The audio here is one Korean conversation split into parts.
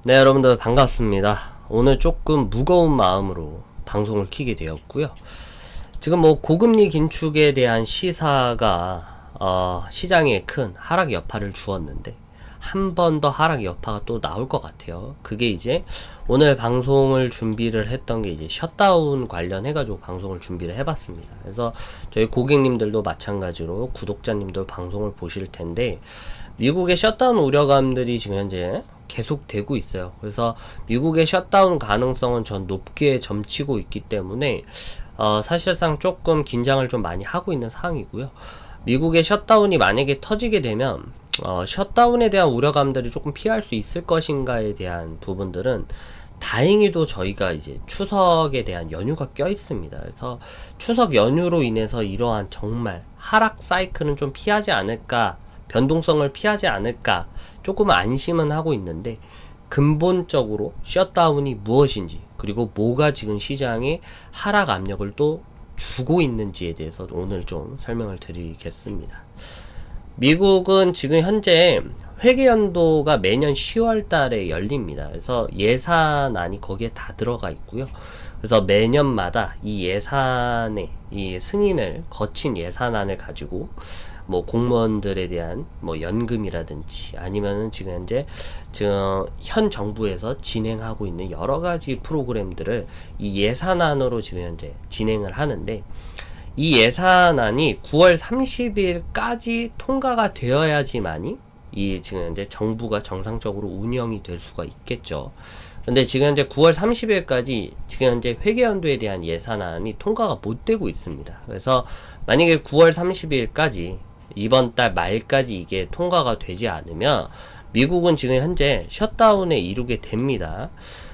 네, 여러분들 반갑습니다. 오늘 조금 무거운 마음으로 방송을 켜게 되었고요. 지금 뭐 고금리 긴축에 대한 시사가 시장에 큰 하락 여파를 주었는데 한 번 더 하락 여파가 또 나올 것 같아요. 그게 이제 오늘 방송을 준비를 했던 게 이제 셧다운 관련해가지고 방송을 준비를 해봤습니다. 그래서 저희 고객님들도 마찬가지로 구독자님들 방송을 보실 텐데 미국의 셧다운 우려감들이 지금 현재 계속되고 있어요. 그래서 미국의 셧다운 가능성은 전 높게 점치고 있기 때문에 사실상 조금 긴장을 좀 많이 하고 있는 상황이고요. 미국의 셧다운이 만약에 터지게 되면 셧다운에 대한 우려감들이 조금 피할 수 있을 것인가에 대한 부분들은 다행히도 저희가 이제 추석에 대한 연휴가 껴 있습니다. 그래서 추석 연휴로 인해서 이러한 정말 하락 사이클은 좀 피하지 않을까, 변동성을 피하지 않을까 조금 안심은 하고 있는데, 근본적으로 셧다운이 무엇인지, 그리고 뭐가 지금 시장에 하락 압력을 또 주고 있는지에 대해서 오늘 좀 설명을 드리겠습니다. 미국은 지금 현재 회계연도가 매년 10월 달에 열립니다. 그래서 예산안이 거기에 다 들어가 있고요. 그래서 매년마다 이 예산의 이 승인을 거친 예산안을 가지고 뭐 공무원들에 대한 뭐 연금이라든지 아니면은 지금 현 정부에서 진행하고 있는 여러 가지 프로그램들을 이 예산안으로 지금 현재 진행을 하는데, 이 예산안이 9월 30일까지 통과가 되어야지만이 이 지금 현재 정부가 정상적으로 운영이 될 수가 있겠죠. 근데 지금 현재 9월 30일까지 지금 현재 회계연도에 대한 예산안이 통과가 못 되고 있습니다. 그래서 만약에 9월 30일까지 이번 달 말까지 이게 통과가 되지 않으면 미국은 지금 현재 셧다운에 이르게 됩니다.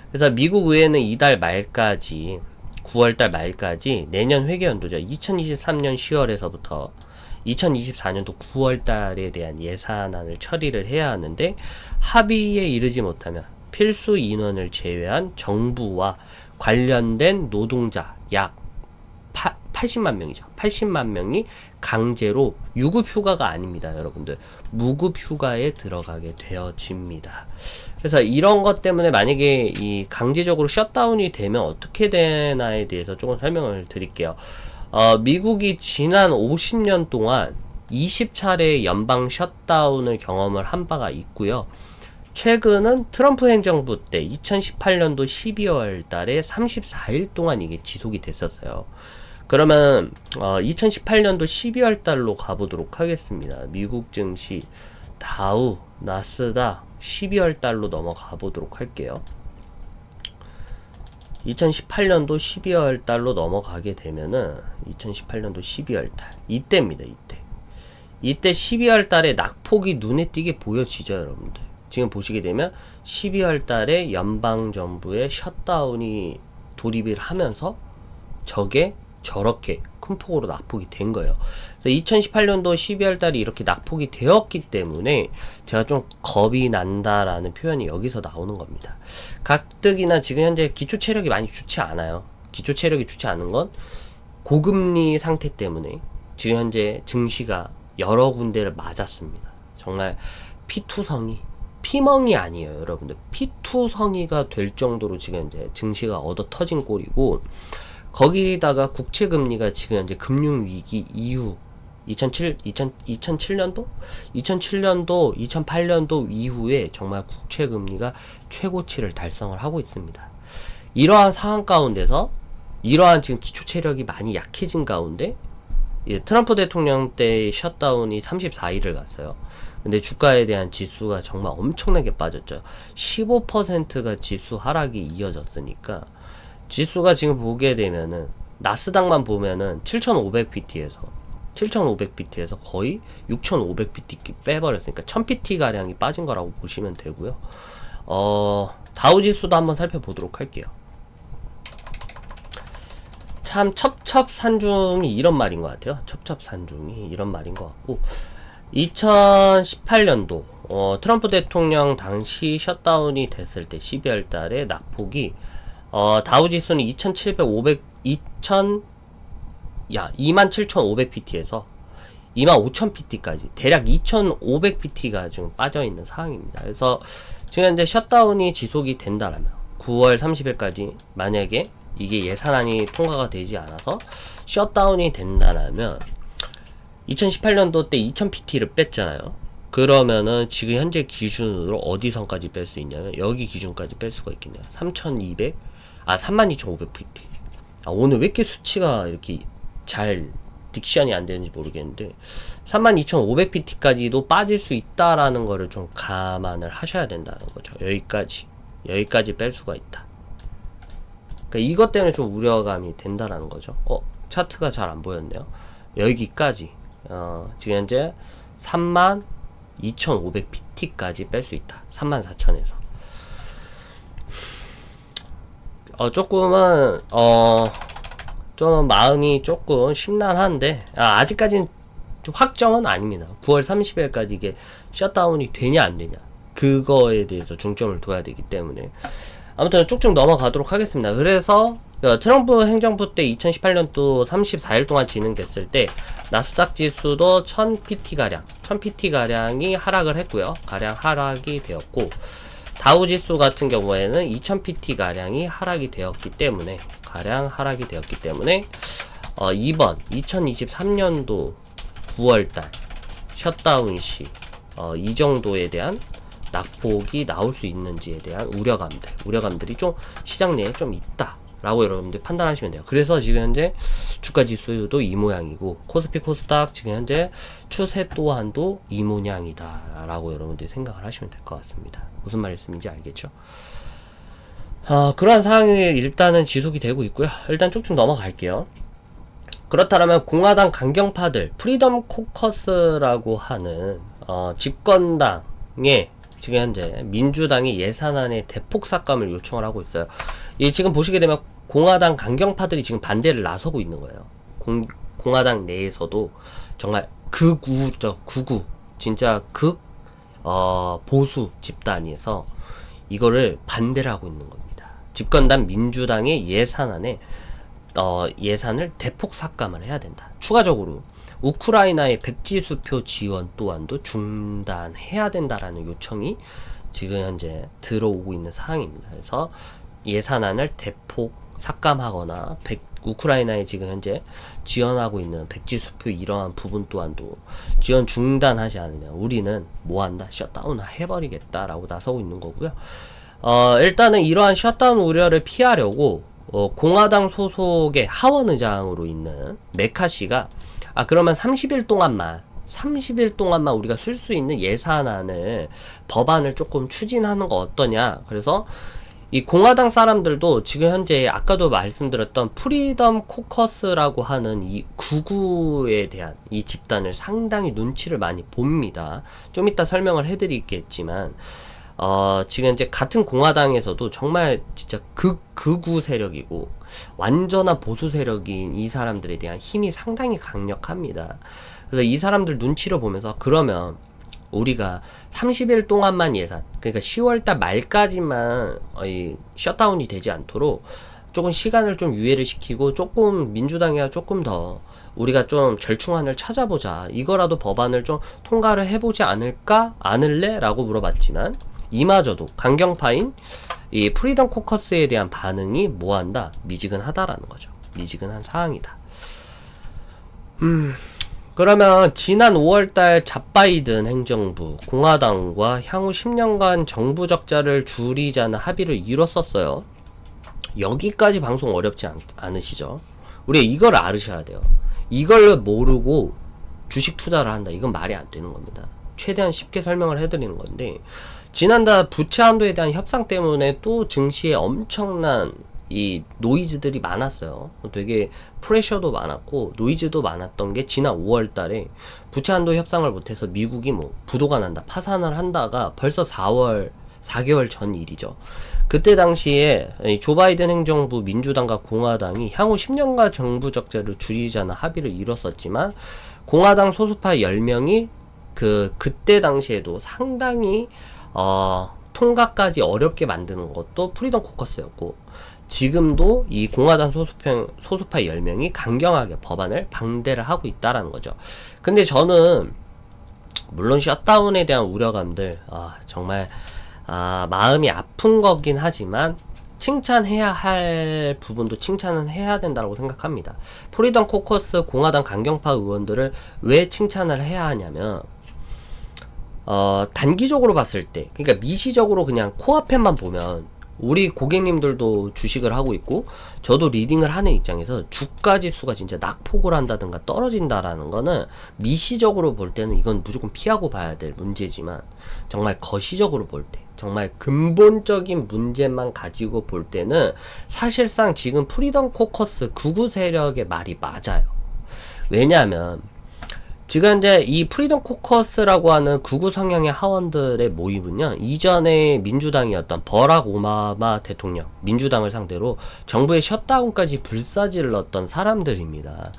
그래서 미국 의회는 이달 말까지 9월달 말까지 내년 회계연도죠. 2023년 10월에서부터 2024년도 9월달에 대한 예산안을 처리를 해야 하는데, 합의에 이르지 못하면 필수 인원을 제외한 정부와 관련된 노동자 약 80만 명이죠. 80만 명이 강제로 유급 휴가가 아닙니다, 여러분들. 무급 휴가에 들어가게 되어집니다. 그래서 이런 것 때문에 만약에 이 강제적으로 셧다운이 되면 어떻게 되나에 대해서 조금 설명을 드릴게요. 미국이 지난 50년 동안 20차례 연방 셧다운을 경험을 한 바가 있고요. 최근은 트럼프 행정부 때 2018년도 12월 달에 34일 동안 이게 지속이 됐었어요. 그러면 2018년도 12월 달로 가보도록 하겠습니다. 미국 증시 다우, 나스닥 12월 달로 넘어가 보도록 할게요. 2018년도 12월 달로 넘어가게 되면은 2018년도 12월 달 이때입니다. 이때 12월 달에 낙폭이 눈에 띄게 보여지죠, 여러분들. 지금 보시게 되면 12월 달에 연방 정부의 셧다운이 돌입을 하면서 저게 저렇게 큰 폭으로 낙폭이 된 거예요. 그래서 2018년도 12월 달에 이렇게 낙폭이 되었기 때문에 제가 좀 겁이 난다라는 표현이 여기서 나오는 겁니다. 가뜩이나 지금 현재 기초 체력이 많이 좋지 않아요. 기초 체력이 좋지 않은 건 고금리 상태 때문에 지금 현재 증시가 여러 군데를 맞았습니다. 정말 피투성이 피멍이 아니에요, 여러분들. 피투성이가 될 정도로 지금 현재 증시가 얻어 터진 꼴이고, 거기다가 국채금리가 지금 현재 금융위기 이후 2007년도? 2008년도 이후에 정말 국채금리가 최고치를 달성을 하고 있습니다. 이러한 상황 가운데서 이러한 지금 기초 체력이 많이 약해진 가운데 트럼프 대통령 때 셧다운이 34일을 갔어요. 근데 주가에 대한 지수가 정말 엄청나게 빠졌죠. 15%가 지수 하락이 이어졌으니까 지수가 지금 보게 되면은 나스닥만 보면은 7,500PT에서 거의 6,500PT 빼버렸으니까 1000PT 가량이 빠진 거라고 보시면 되고요. 다우 지수도 한번 살펴보도록 할게요. 참 첩첩산중이 이런 말인 것 같아요. 첩첩산중이 이런 말인 것 같고, 2018년도 트럼프 대통령 당시 셧다운이 됐을 때 12월 달에 낙폭이 다우지수는 27,500PT에서 25,000PT까지 대략 2,500PT가 좀 빠져있는 상황입니다. 그래서 지금 현재 셧다운이 지속이 된다라면 9월 30일까지 만약에 이게 예산안이 통과가 되지 않아서 셧다운이 된다라면 2018년도 때 2000PT를 뺐잖아요. 그러면은 지금 현재 기준으로 어디 선까지 뺄 수 있냐면 여기 기준까지 뺄 수가 있겠네요. 32,500PT. 오늘 왜 이렇게 수치가 이렇게 잘 딕션이 안 되는지 모르겠는데 32,500PT까지도 빠질 수 있다라는 거를 좀 감안을 하셔야 된다는 거죠. 여기까지 뺄 수가 있다. 그러니까 이것 때문에 좀 우려감이 된다라는 거죠. 차트가 잘 안 보였네요. 여기까지 지금 현재 32,500PT까지 뺄 수 있다. 34,000에서 조금은 좀 마음이 조금 심란한데 아직까지는 확정은 아닙니다. 9월 30일까지 이게 셧다운이 되냐 안 되냐 그거에 대해서 중점을 둬야 되기 때문에 아무튼 쭉쭉 넘어가도록 하겠습니다. 그래서 트럼프 행정부 때 2018년도 34일 동안 진행됐을 때 나스닥 지수도 1000PT가량이 하락을 했고요. 가량 하락이 되었고 다우 지수 같은 경우에는 2000PT가량이 하락이 되었기 때문에 이번 2023년도 9월달 셧다운 시 이 정도에 대한 낙폭이 나올 수 있는지에 대한 우려감들이 좀 시장 내에 좀 있다 라고 여러분들 판단하시면 돼요. 그래서 지금 현재 주가 지수도 이 모양이고 코스피 코스닥 지금 현재 추세 또한도 이 모양이다 라고 여러분들이 생각을 하시면 될 것 같습니다. 무슨 말씀인지 알겠죠? 그러한 상황이 일단은 지속이 되고 있고요. 일단 쭉쭉 넘어갈게요. 그렇다면 공화당 강경파들 프리덤 코커스라고 하는 집권당의 지금 현재 민주당이 예산안에 대폭 삭감을 요청을 하고 있어요. 지금 보시게 되면 공화당 강경파들이 지금 반대를 나서고 있는 거예요. 공화당 내에서도 정말 극우 진짜 보수 집단에서 이거를 반대를 하고 있는 겁니다. 집권당 민주당의 예산을 대폭 삭감을 해야 된다. 추가적으로 우크라이나의 백지수표 지원 또한도 중단해야 된다라는 요청이 지금 현재 들어오고 있는 상황입니다. 그래서 예산안을 대폭 삭감하거나 우크라이나에 지금 현재 지원하고 있는 백지수표 이러한 부분 또한도 지원 중단하지 않으면 우리는 뭐한다? 셧다운을 해버리겠다라고 나서고 있는 거고요. 일단은 이러한 셧다운 우려를 피하려고 공화당 소속의 하원 의장으로 있는 메카시가 그러면 30일 동안만 우리가 쓸 수 있는 법안을 조금 추진하는 거 어떠냐. 그래서 이 공화당 사람들도 지금 현재 아까도 말씀드렸던 프리덤 코커스라고 하는 이 극우에 대한 이 집단을 상당히 눈치를 많이 봅니다. 좀 이따 설명을 해드리겠지만 지금 이제 같은 공화당에서도 정말 진짜 극우 세력이고 완전한 보수 세력인 이 사람들에 대한 힘이 상당히 강력합니다. 그래서 이 사람들 눈치를 보면서 그러면 우리가 30일 동안만 그러니까 10월달 말까지만 셧다운이 되지 않도록 조금 시간을 좀 유예를 시키고 조금 민주당이야 조금 더 우리가 좀 절충안을 찾아보자. 이거라도 법안을 좀 통과를 해보지 않을래? 라고 물어봤지만 이마저도 강경파인 이 프리덤 코커스에 대한 반응이 뭐한다? 미지근하다라는 거죠. 미지근한 상황이다. 그러면 지난 5월달 바이든 행정부 공화당과 향후 10년간 정부 적자를 줄이자는 합의를 이뤘었어요. 여기까지 방송 어렵지 않으시죠? 우리 이걸 알으셔야 돼요. 이걸 모르고 주식 투자를 한다. 이건 말이 안 되는 겁니다. 최대한 쉽게 설명을 해드리는 건데 지난달 부채 한도에 대한 협상 때문에 또 증시에 엄청난 이 노이즈들이 많았어요. 되게 프레셔도 많았고 노이즈도 많았던 게 지난 5월 달에 부채 한도 협상을 못해서 미국이 부도가 난다, 파산을 한다가 벌써 4개월 전 일이죠. 그때 당시에 조 바이든 행정부 민주당과 공화당이 향후 10년간 정부 적자를 줄이자는 합의를 이뤘었지만 공화당 소수파 10명이 그때 당시에도 상당히 통과까지 어렵게 만드는 것도 프리덤 코커스였고 지금도 이 공화당 소수파 10명이 강경하게 법안을 방대를 하고 있다라는 거죠. 근데 저는 물론 셧다운에 대한 우려감들 정말 마음이 아픈 거긴 하지만 칭찬해야 할 부분도 칭찬은 해야 된다고 생각합니다. 프리덤 코커스 공화당 강경파 의원들을 왜 칭찬을 해야 하냐면 단기적으로 봤을 때, 그러니까 미시적으로 그냥 코앞에만 보면 우리 고객님들도 주식을 하고 있고 저도 리딩을 하는 입장에서 주가 지수가 진짜 낙폭을 한다든가 떨어진다라는 거는 미시적으로 볼 때는 이건 무조건 피하고 봐야 될 문제지만, 정말 거시적으로 볼 때, 정말 근본적인 문제만 가지고 볼 때는 사실상 지금 프리덤 코커스 극우 세력의 말이 맞아요. 왜냐하면 지금 이제 이 프리덤 코커스라고 하는 극우 성향의 하원들의 모임은요, 이전에 민주당이었던 버락 오바마 대통령, 민주당을 상대로 정부의 셧다운까지 불사질렀던 사람들입니다.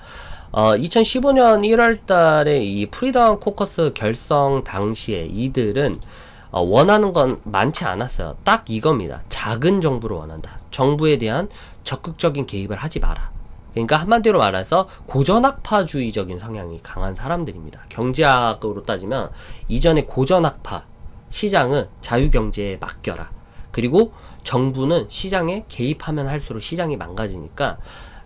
2015년 1월 달에 이 프리덤 코커스 결성 당시에 이들은 원하는 건 많지 않았어요. 딱 이겁니다. 작은 정부를 원한다. 정부에 대한 적극적인 개입을 하지 마라. 그러니까 한마디로 말해서 고전학파주의적인 성향이 강한 사람들입니다. 경제학으로 따지면 이전에 고전학파, 시장은 자유경제에 맡겨라. 그리고 정부는 시장에 개입하면 할수록 시장이 망가지니까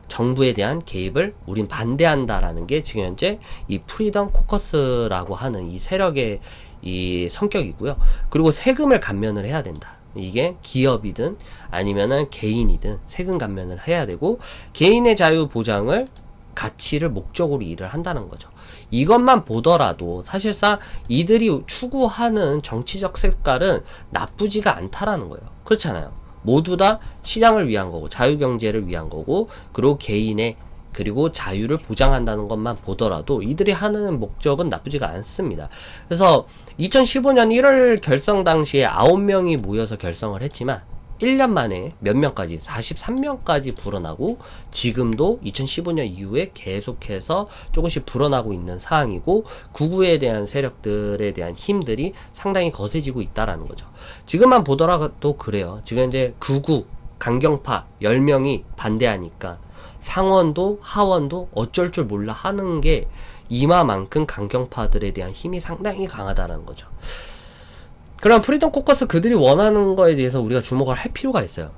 정부에 대한 개입을 우린 반대한다라는 게 지금 현재 이 프리덤 코커스라고 하는 이 세력의 이 성격이고요. 그리고 세금을 감면을 해야 된다. 이게 기업이든 아니면은 개인이든 세금 감면을 해야 되고, 개인의 자유 보장을 가치를 목적으로 일을 한다는 거죠. 이것만 보더라도 사실상 이들이 추구하는 정치적 색깔은 나쁘지가 않다라는 거예요. 그렇잖아요. 모두 다 시장을 위한 거고 자유경제를 위한 거고, 그리고 개인의 그리고 자유를 보장한다는 것만 보더라도 이들이 하는 목적은 나쁘지가 않습니다. 그래서 2015년 1월 결성 당시에 9명이 모여서 결성을 했지만 1년 만에 몇 명까지 43명까지 불어나고, 지금도 2015년 이후에 계속해서 조금씩 불어나고 있는 상황이고, 극우에 대한 세력들에 대한 힘들이 상당히 거세지고 있다라는 거죠. 지금만 보더라도 그래요. 지금 이제 극우 강경파 10명이 반대하니까 상원도 하원도 어쩔 줄 몰라 하는 게 이마만큼 강경파들에 대한 힘이 상당히 강하다는 거죠. 그럼 프리덤 코커스 그들이 원하는 거에 대해서 우리가 주목을 할 필요가 있어요.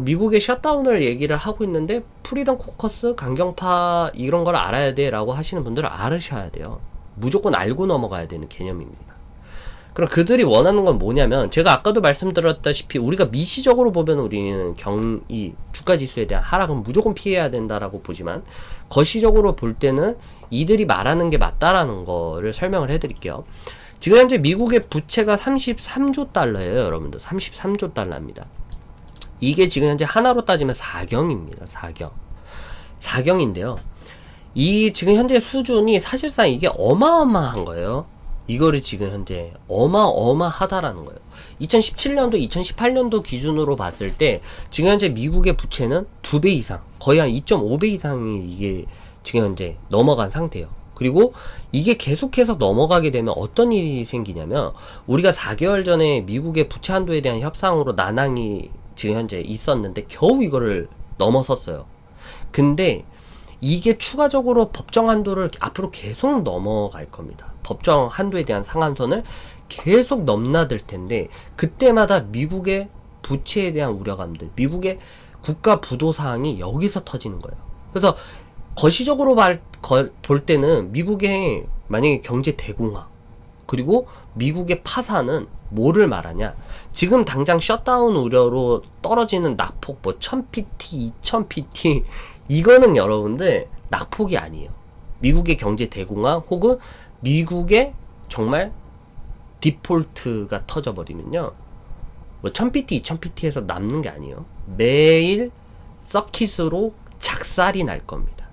미국의 셧다운을 얘기를 하고 있는데 프리덤 코커스 강경파 이런 걸 알아야 돼 라고 하시는 분들은 알으셔야 돼요. 무조건 알고 넘어가야 되는 개념입니다. 그럼 그들이 원하는 건 뭐냐면, 제가 아까도 말씀드렸다시피 우리가 미시적으로 보면 우리는 이 주가 지수에 대한 하락은 무조건 피해야 된다라고 보지만, 거시적으로 볼 때는 이들이 말하는 게 맞다라는 거를 설명을 해드릴게요. 지금 현재 미국의 부채가 33조 달러예요, 여러분들. 33조 달러입니다. 이게 지금 현재 하나로 따지면 4경입니다. 4경인데요. 이 지금 현재 수준이 사실상 이게 어마어마한 거예요. 이거를 지금 현재 어마어마하다라는 거예요. 2017년도, 2018년도 기준으로 봤을 때 지금 현재 미국의 부채는 2배 이상, 거의 한 2.5배 이상이 이게 지금 현재 넘어간 상태예요. 그리고 이게 계속해서 넘어가게 되면 어떤 일이 생기냐면, 우리가 4개월 전에 미국의 부채 한도에 대한 협상으로 난항이 지금 현재 있었는데 겨우 이거를 넘어섰어요. 근데 이게 추가적으로 법정 한도를 앞으로 계속 넘어갈 겁니다. 법정 한도에 대한 상한선을 계속 넘나들 텐데, 그때마다 미국의 부채에 대한 우려감들, 미국의 국가 부도 사항이 여기서 터지는 거예요. 그래서 거시적으로 볼 때는 미국의 만약에 경제 대공황, 그리고 미국의 파산은 뭐를 말하냐, 지금 당장 셧다운 우려로 떨어지는 낙폭 1000pt, 2000pt 이거는 여러분들 낙폭이 아니에요. 미국의 경제 대공황 혹은 미국의 정말 디폴트가 터져버리면요, 1000pt, 2000pt에서 남는 게 아니에요. 매일 서킷으로 작살이 날 겁니다.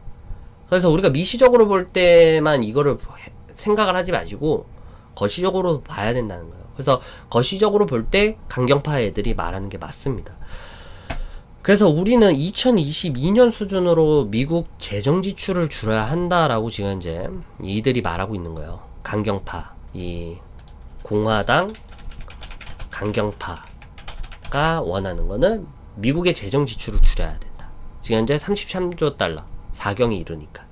그래서 우리가 미시적으로 볼 때만 이거를 생각을 하지 마시고 거시적으로 봐야 된다는 거예요. 그래서 거시적으로 볼 때 강경파 애들이 말하는 게 맞습니다. 그래서 우리는 2022년 수준으로 미국 재정 지출을 줄여야 한다라고 지금 현재 이들이 말하고 있는 거예요. 강경파, 이 공화당 강경파가 원하는 거는 미국의 재정 지출을 줄여야 된다. 지금 현재 33조 달러, 4경이 이르니까.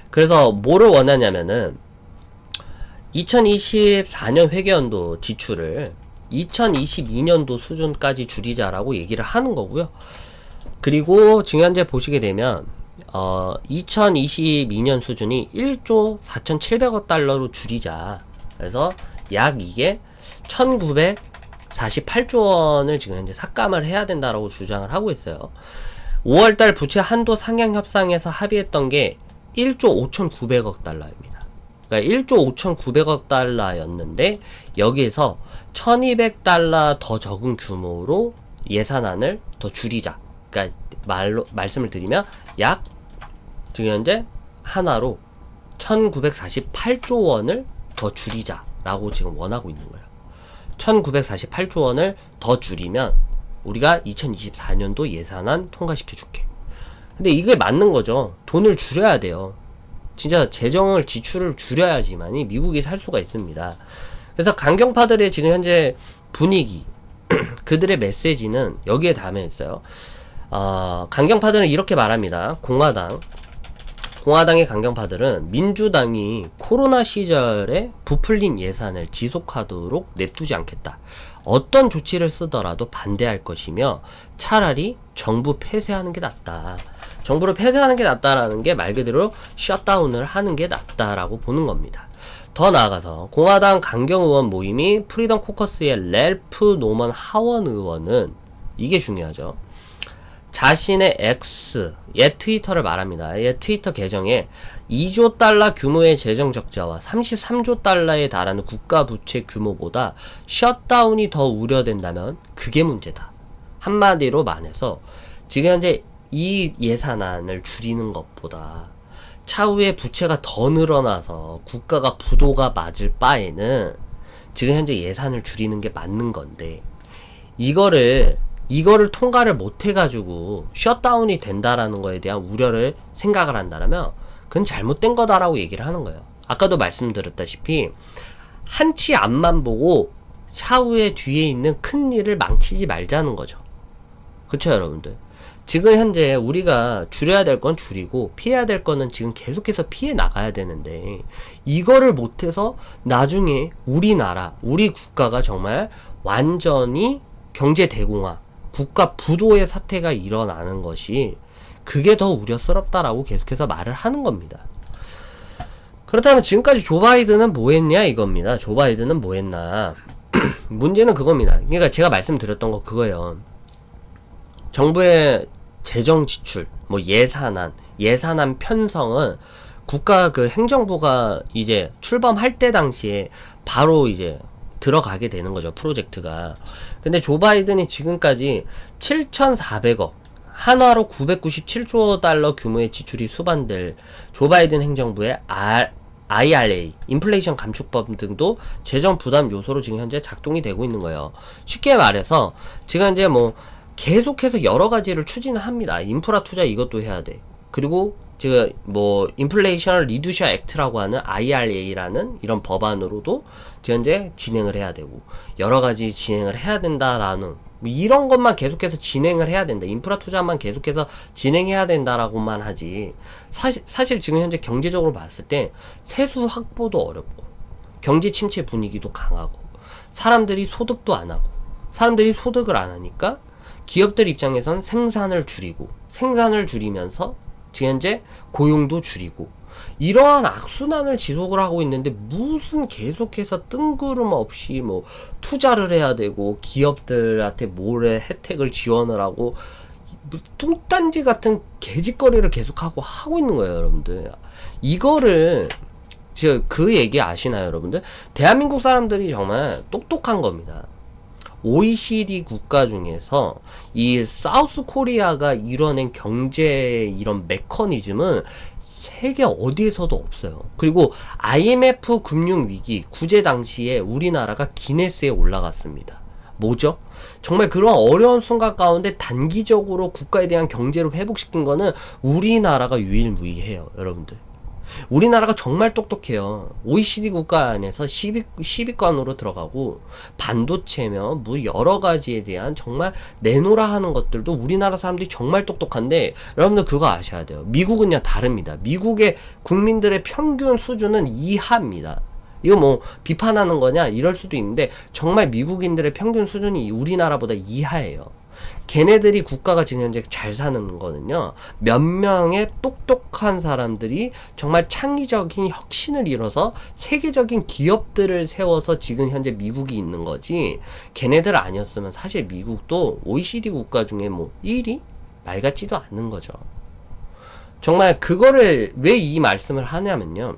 그래서 뭐를 원하냐면은 2024년 회계연도 지출을 2022년도 수준까지 줄이자라고 얘기를 하는 거고요. 그리고 지금 현재 보시게 되면 2022년 수준이 1조 4,700억 달러로 줄이자. 그래서 약 이게 1,948조 원을 지금 현재 삭감을 해야 된다라고 주장을 하고 있어요. 5월달 부채 한도 상향 협상에서 합의했던 게 1조 5,900억 달러입니다. 그러니까 1조 5,900억 달러였는데 여기에서 1,200달러 더 적은 규모로 예산안을 더 줄이자. 그러니까 말씀을 드리면 약 지금 현재 하나로 1,948조 원을 더 줄이자라고 지금 원하고 있는 거예요. 1,948조 원을 더 줄이면 우리가 2024년도 예산안 통과시켜 줄게. 근데 이게 맞는 거죠. 돈을 줄여야 돼요. 진짜 재정을 지출을 줄여야지만이 미국이 살 수가 있습니다. 그래서 강경파들의 지금 현재 분위기 그들의 메시지는 여기에 담겨 있어요. 강경파들은 이렇게 말합니다. 공화당의 강경파들은 민주당이 코로나 시절에 부풀린 예산을 지속하도록 냅두지 않겠다. 어떤 조치를 쓰더라도 반대할 것이며 차라리 정부 폐쇄하는 게 낫다. 정부를 폐쇄하는 게 낫다라는 게 말 그대로 셧다운을 하는 게 낫다라고 보는 겁니다. 더 나아가서 공화당 강경 의원 모임이 프리덤 코커스의 랠프 노먼 하원 의원은 이게 중요하죠. 자신의 X, 옛 트위터를 말합니다. 옛 트위터 계정에 2조 달러 규모의 재정 적자와 33조 달러에 달하는 국가 부채 규모보다 셧다운이 더 우려된다면 그게 문제다. 한마디로 말해서 지금 현재 이 예산안을 줄이는 것보다 차후에 부채가 더 늘어나서 국가가 부도가 맞을 바에는 지금 현재 예산을 줄이는 게 맞는 건데 이거를 통과를 못 해가지고 셧다운이 된다라는 거에 대한 우려를 생각을 한다면 그건 잘못된 거다라고 얘기를 하는 거예요. 아까도 말씀드렸다시피 한치 앞만 보고 차후에 뒤에 있는 큰 일을 망치지 말자는 거죠. 그쵸 여러분들? 지금 현재 우리가 줄여야 될 건 줄이고 피해야 될 거는 지금 계속해서 피해 나가야 되는데 이거를 못해서 나중에 우리나라, 우리 국가가 정말 완전히 경제 대공황, 국가 부도의 사태가 일어나는 것이 그게 더 우려스럽다라고 계속해서 말을 하는 겁니다. 그렇다면 지금까지 조 바이든은 뭐 했냐 이겁니다. 조 바이든은 뭐 했나. 문제는 그겁니다. 그러니까 제가 말씀드렸던 거 그거예요. 정부의 재정 지출, 뭐 예산안 편성은 국가 그 행정부가 이제 출범할 때 당시에 바로 이제 들어가게 되는 거죠. 프로젝트가. 근데 조 바이든이 지금까지 7,400억 한화로 997조 달러 규모의 지출이 수반될 조 바이든 행정부의 IRA, 인플레이션 감축법 등도 재정 부담 요소로 지금 현재 작동이 되고 있는 거예요. 쉽게 말해서 지금 이제 뭐 계속해서 여러 가지를 추진을 합니다. 인프라 투자 이것도 해야 돼. 그리고 지금 뭐 인플레이션 리듀셔 액트라고 하는 IRA라는 이런 법안으로도 현재 진행을 해야 되고 여러 가지 진행을 해야 된다라는 이런 것만 계속해서 진행을 해야 된다. 인프라 투자만 계속해서 진행해야 된다라고만 하지. 사실 지금 현재 경제적으로 봤을 때 세수 확보도 어렵고 경제 침체 분위기도 강하고 사람들이 소득도 안 하고 사람들이 소득을 안 하니까 기업들 입장에선 생산을 줄이면서 지금 현재 고용도 줄이고 이러한 악순환을 지속을 하고 있는데 무슨 계속해서 뜬구름 없이 뭐 투자를 해야 되고 기업들한테 뭐래 혜택을 지원을 하고 뚱딴지 같은 개짓거리를 계속하고 하고 있는 거예요 여러분들. 이거를 그 얘기 아시나요 여러분들? 대한민국 사람들이 정말 똑똑한 겁니다. OECD 국가 중에서 이 사우스 코리아가 이뤄낸 경제 이런 메커니즘은 세계 어디에서도 없어요. 그리고 IMF 금융위기 구제 당시에 우리나라가 기네스에 올라갔습니다. 뭐죠? 정말 그런 어려운 순간 가운데 단기적으로 국가에 대한 경제를 회복시킨 거는 우리나라가 유일무이해요 여러분들. 우리나라가 정말 똑똑해요. OECD 국가 안에서 10위권으로 들어가고 반도체며 뭐 여러 가지에 대한 정말 내놓으라 하는 것들도 우리나라 사람들이 정말 똑똑한데 여러분들 그거 아셔야 돼요. 미국은요 다릅니다. 미국의 국민들의 평균 수준은 이하입니다. 이거 뭐 비판하는 거냐 이럴 수도 있는데 정말 미국인들의 평균 수준이 우리나라보다 이하예요. 걔네들이 국가가 지금 현재 잘 사는 거는요, 몇 명의 똑똑한 사람들이 정말 창의적인 혁신을 이뤄서 세계적인 기업들을 세워서 지금 현재 미국이 있는 거지, 걔네들 아니었으면 사실 미국도 OECD 국가 중에 뭐 1위? 말 같지도 않는 거죠. 정말 그거를 왜 이 말씀을 하냐면요,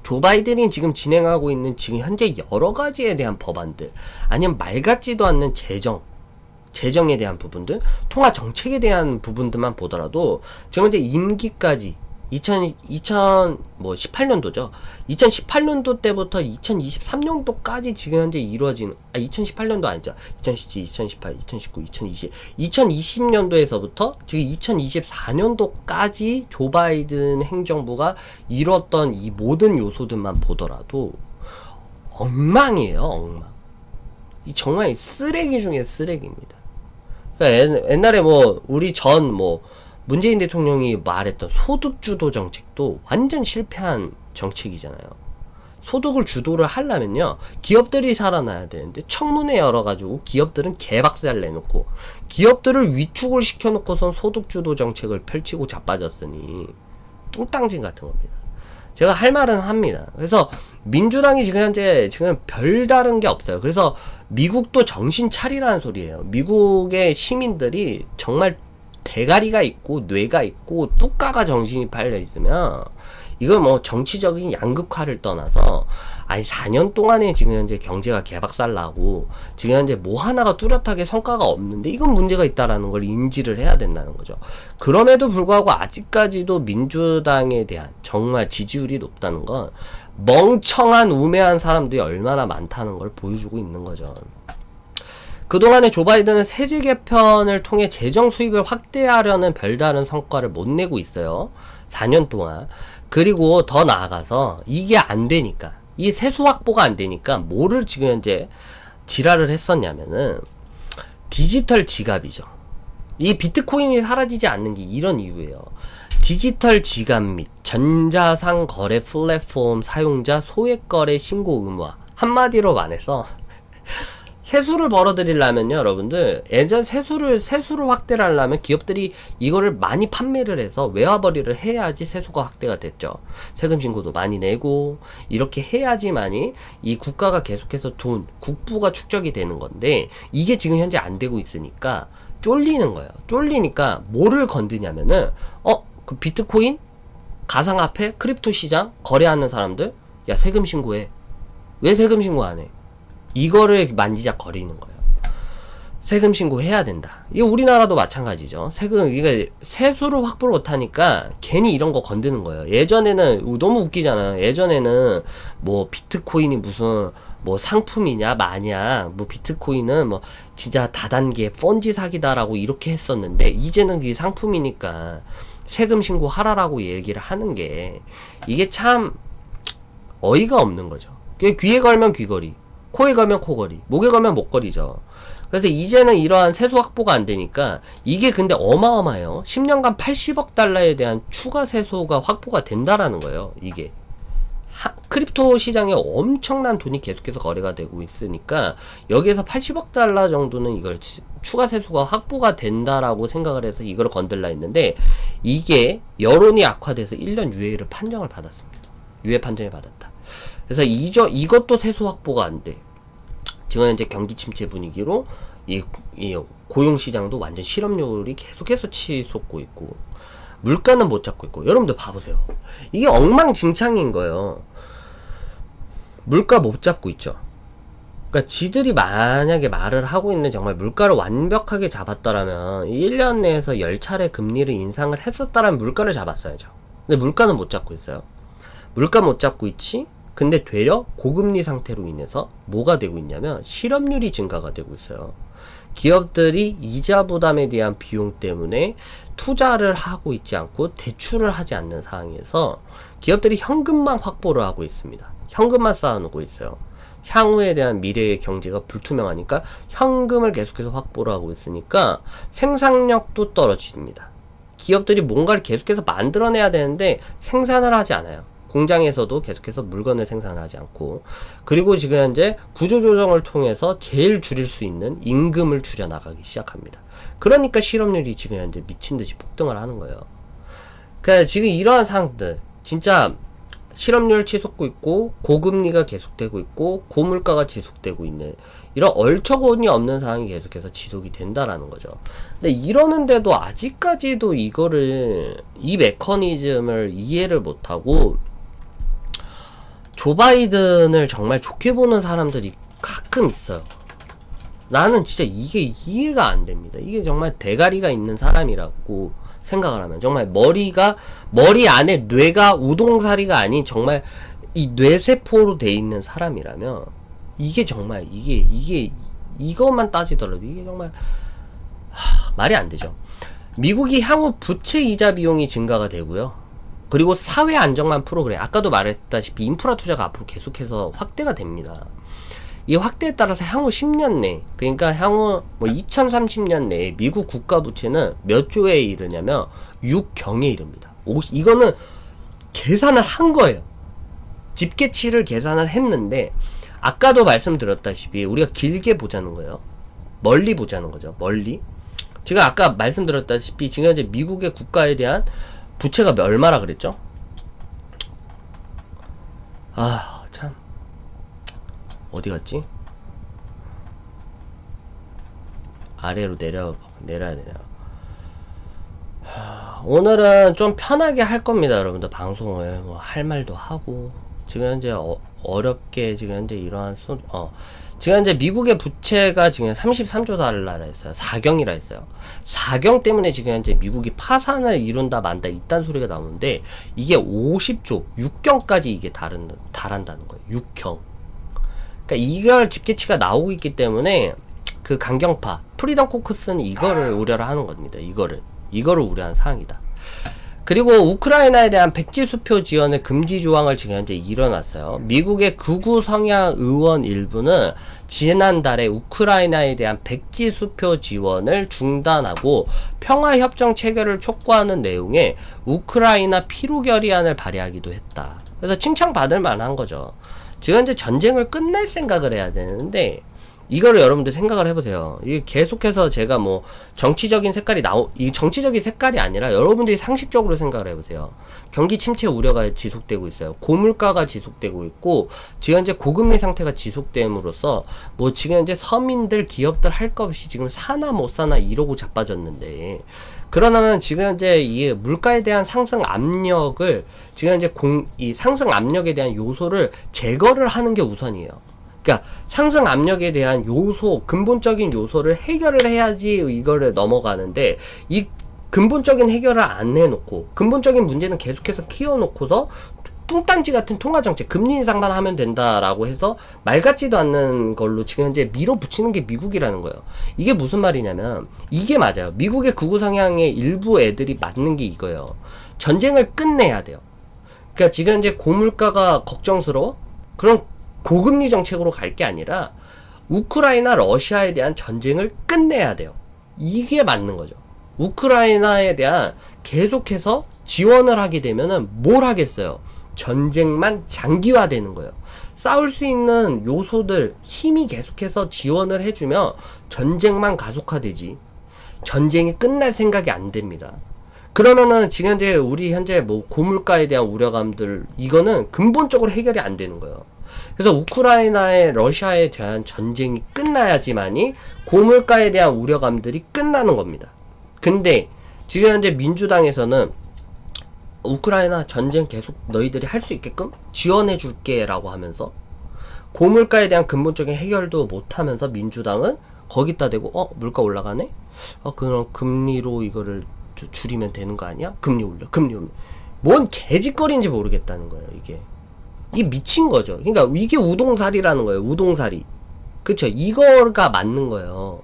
조 바이든이 지금 진행하고 있는 지금 현재 여러 가지에 대한 법안들, 아니면 말 같지도 않는 재정에 대한 부분들, 통화 정책에 대한 부분들만 보더라도 지금 현재 임기까지 18년도죠. 2018년도 때부터 2023년도까지 지금 현재 이루어지는, 2018년도 아니죠. 2017, 2018, 2019, 2020, 2020년도에서부터 지금 2024년도까지 조 바이든 행정부가 이뤘던 이 모든 요소들만 보더라도 엉망이에요, 엉망. 이 정말 쓰레기 중에 쓰레기입니다. 그러니까 옛날에 우리 문재인 대통령이 말했던 소득주도 정책도 완전 실패한 정책이잖아요. 소득을 주도를 하려면요, 기업들이 살아나야 되는데 청문회 열어가지고 기업들은 개박살 내놓고 기업들을 위축을 시켜놓고선 소득주도 정책을 펼치고 자빠졌으니 뚱땅진 같은 겁니다. 제가 할 말은 합니다. 그래서 민주당이 지금 현재 별다른 게 없어요. 그래서 미국도 정신 차리라는 소리예요. 미국의 시민들이 정말 대가리가 있고 뇌가 있고 뚝가가 정신이 팔려 있으면 이건 정치적인 양극화를 떠나서 4년 동안에 지금 현재 경제가 개박살 나고 지금 현재 하나가 뚜렷하게 성과가 없는데 이건 문제가 있다라는 걸 인지를 해야 된다는 거죠. 그럼에도 불구하고 아직까지도 민주당에 대한 정말 지지율이 높다는 건 멍청한 우매한 사람들이 얼마나 많다는 걸 보여주고 있는 거죠. 그동안에 조 바이든은 세제 개편을 통해 재정 수입을 확대하려는 별다른 성과를 못 내고 있어요. 4년 동안. 그리고 더 나아가서 이게 안 되니까, 이 세수 확보가 안 되니까 뭐를 지금 현재 지랄을 했었냐면은 디지털 지갑이죠. 이 비트코인이 사라지지 않는 게 이런 이유예요. 디지털 지갑 및 전자상 거래 플랫폼 사용자 소액 거래 신고 의무화. 한마디로 말해서 세수를 벌어들이려면요, 여러분들, 예전 세수를 확대를 하려면 기업들이 이거를 많이 판매를 해서 외화벌이를 해야지 세수가 확대가 됐죠. 세금 신고도 많이 내고 이렇게 해야지만이 이 국가가 계속해서 국부가 축적이 되는 건데, 이게 지금 현재 안 되고 있으니까 쫄리는 거예요. 쫄리니까 뭐를 건드냐면은 그 비트코인, 가상화폐, 크립토 시장 거래하는 사람들, 야, 세금 신고해. 왜 세금 신고 안 해? 이거를 만지작거리는 거예요. 세금 신고해야 된다. 이게 우리나라도 마찬가지죠. 이게 세수를 확보를 못하니까 괜히 이런 거 건드는 거예요. 예전에는 너무 웃기잖아요. 예전에는 비트코인이 무슨 상품이냐 마냐, 비트코인은 진짜 다단계 펀지 사기다라고 이렇게 했었는데, 이제는 그게 상품이니까 세금 신고하라라고 얘기를 하는 게 이게 참 어이가 없는 거죠. 귀에 걸면 귀걸이, 코에 걸면 코걸이, 목에 걸면 목걸이죠. 그래서 이제는 이러한 세수 확보가 안 되니까 이게 근데 어마어마해요. 10년간 80억 달러에 대한 추가 세수가 확보가 된다라는 거예요. 이게 크립토 시장에 엄청난 돈이 계속해서 거래가 되고 있으니까 여기에서 80억 달러 정도는 이걸 추가 세수가 확보가 된다라고 생각을 해서 이걸 건들라 했는데, 이게 여론이 악화돼서 1년 유예를 판정을 받았습니다. 유예 판정을 받았다. 그래서 이것도 세수 확보가 안 돼. 지금 현재 경기 침체 분위기로 이 고용 시장도 완전 실업률이 계속해서 치솟고 있고, 물가는 못 잡고 있고. 여러분들 봐보세요. 이게 엉망진창인 거예요. 물가 못 잡고 있죠. 그러니까 지들이 만약에 말을 하고 있는 정말 물가를 완벽하게 잡았더라면 1년 내에서 10차례 금리를 인상을 했었다라면 물가를 잡았어야죠. 근데 물가는 못 잡고 있어요. 물가 못 잡고 있지? 근데 되려 고금리 상태로 인해서 뭐가 되고 있냐면 실업률이 증가가 되고 있어요. 기업들이 이자 부담에 대한 비용 때문에 투자를 하고 있지 않고 대출을 하지 않는 상황에서 기업들이 현금만 확보를 하고 있습니다. 현금만 쌓아놓고 있어요. 향후에 대한 미래의 경제가 불투명하니까 현금을 계속해서 확보를 하고 있으니까 생산력도 떨어집니다. 기업들이 뭔가를 계속해서 만들어내야 되는데 생산을 하지 않아요. 공장에서도 계속해서 물건을 생산하지 않고, 그리고 지금 현재 구조조정을 통해서 제일 줄일 수 있는 임금을 줄여나가기 시작합니다. 그러니까 실업률이 지금 현재 미친듯이 폭등을 하는 거예요. 그러니까 지금 이러한 상황들, 진짜 실업률 치솟고 있고, 고금리가 계속되고 있고, 고물가가 지속되고 있는 이런 얼처구니 없는 상황이 계속해서 지속이 된다라는 거죠. 근데 이러는데도 아직까지도 이 메커니즘을 이해를 못하고 조 바이든을 정말 좋게 보는 사람들이 가끔 있어요. 나는 진짜 이게 이해가 안 됩니다. 이게 정말 대가리가 있는 사람이라고 생각을 하면, 정말 머리 안에 뇌가 우동사리가 아닌 정말 이 뇌세포로 돼 있는 사람이라면, 이게 정말 이것만 따지더라도 이게 정말 말이 안 되죠. 미국이 향후 부채 이자 비용이 증가가 되고요. 그리고 사회 안정망 프로그램, 아까도 말했다시피 인프라 투자가 앞으로 계속해서 확대가 됩니다. 이 확대에 따라서 향후 10년 내, 그러니까 향후 2030년 내에 미국 국가 부채는 몇 조에 이르냐면 6경에 이릅니다. 이거는 계산을 한 거예요. 집계치를 계산을 했는데, 아까도 말씀드렸다시피 우리가 길게 보자는 거예요. 멀리 보자는 거죠. 멀리. 제가 아까 말씀드렸다시피 지금 현재 미국의 국가에 대한 부채가 얼마라 그랬죠? 참. 어디 갔지? 아래로 내려야 되냐. 오늘은 좀 편하게 할 겁니다, 여러분들. 방송을 할 말도 하고, 지금 현재 어렵게 지금 현재 이러한 지금 현재 미국의 부채가 지금 33조 달러라 했어요. 4경이라 했어요. 4경 때문에 지금 현재 미국이 파산을 이룬다 만다 이딴 소리가 나오는데, 이게 50조 6경까지 이게 달한다는 거예요. 6경. 그러니까 이걸 집계치가 나오고 있기 때문에 그 강경파 프리덤 코커스는 이거를 우려를 하는 겁니다. 이거를 우려한 사항이다. 그리고 우크라이나에 대한 백지 수표 지원의 금지 조항을 지금 현재 일어났어요. 미국의 극우 성향 의원 일부는 지난달에 우크라이나에 대한 백지 수표 지원을 중단하고 평화협정 체결을 촉구하는 내용의 우크라이나 피로 결의안을 발의하기도 했다. 그래서 칭찬받을 만한 거죠. 지금 현재 전쟁을 끝낼 생각을 해야 되는데, 이거를 여러분들 생각을 해보세요. 이게 계속해서 제가 정치적인 색깔이 이 정치적인 색깔이 아니라 여러분들이 상식적으로 생각을 해보세요. 경기 침체 우려가 지속되고 있어요. 고물가가 지속되고 있고, 지금 현재 고금리 상태가 지속됨으로써 지금 현재 서민들, 기업들 할 것 없이 지금 사나 못 사나 이러고 자빠졌는데, 그러면 지금 현재 이 물가에 대한 상승 압력을 지금 현재 이 상승 압력에 대한 요소를 제거를 하는 게 우선이에요. 그러니까 상승 압력에 대한 요소, 근본적인 요소를 해결을 해야지 이거를 넘어가는데, 이 근본적인 해결을 안 해놓고 근본적인 문제는 계속해서 키워놓고서 뚱딴지 같은 통화정책, 금리 인상만 하면 된다라고 해서 말 같지도 않는 걸로 지금 현재 밀어붙이는 게 미국이라는 거예요. 이게 무슨 말이냐면, 이게 맞아요. 미국의 극우 성향의 일부 애들이 맞는 게 이거예요. 전쟁을 끝내야 돼요. 그러니까 지금 현재 고물가가 걱정스러워? 그럼 고금리 정책으로 갈 게 아니라 우크라이나 러시아에 대한 전쟁을 끝내야 돼요. 이게 맞는 거죠. 우크라이나에 대한 계속해서 지원을 하게 되면은 뭘 하겠어요? 전쟁만 장기화되는 거예요. 싸울 수 있는 요소들, 힘이 계속해서 지원을 해주면 전쟁만 가속화되지, 전쟁이 끝날 생각이 안 됩니다. 그러면은 지금 현재 우리 현재 고물가에 대한 우려감들, 이거는 근본적으로 해결이 안 되는 거예요. 그래서 우크라이나의 러시아에 대한 전쟁이 끝나야지만이 고물가에 대한 우려감들이 끝나는 겁니다. 근데 지금 현재 민주당에서는 우크라이나 전쟁 계속 너희들이 할 수 있게끔 지원해 줄게 라고 하면서, 고물가에 대한 근본적인 해결도 못하면서 민주당은 거기다 대고 물가 올라가네? 그럼 금리로 이거를 줄이면 되는 거 아니야? 금리 올려. 뭔 개짓거리인지 모르겠다는 거예요. 이게 미친 거죠. 그러니까 이게 우동살이라는 거예요. 우동살이. 그쵸? 이거가 맞는 거예요.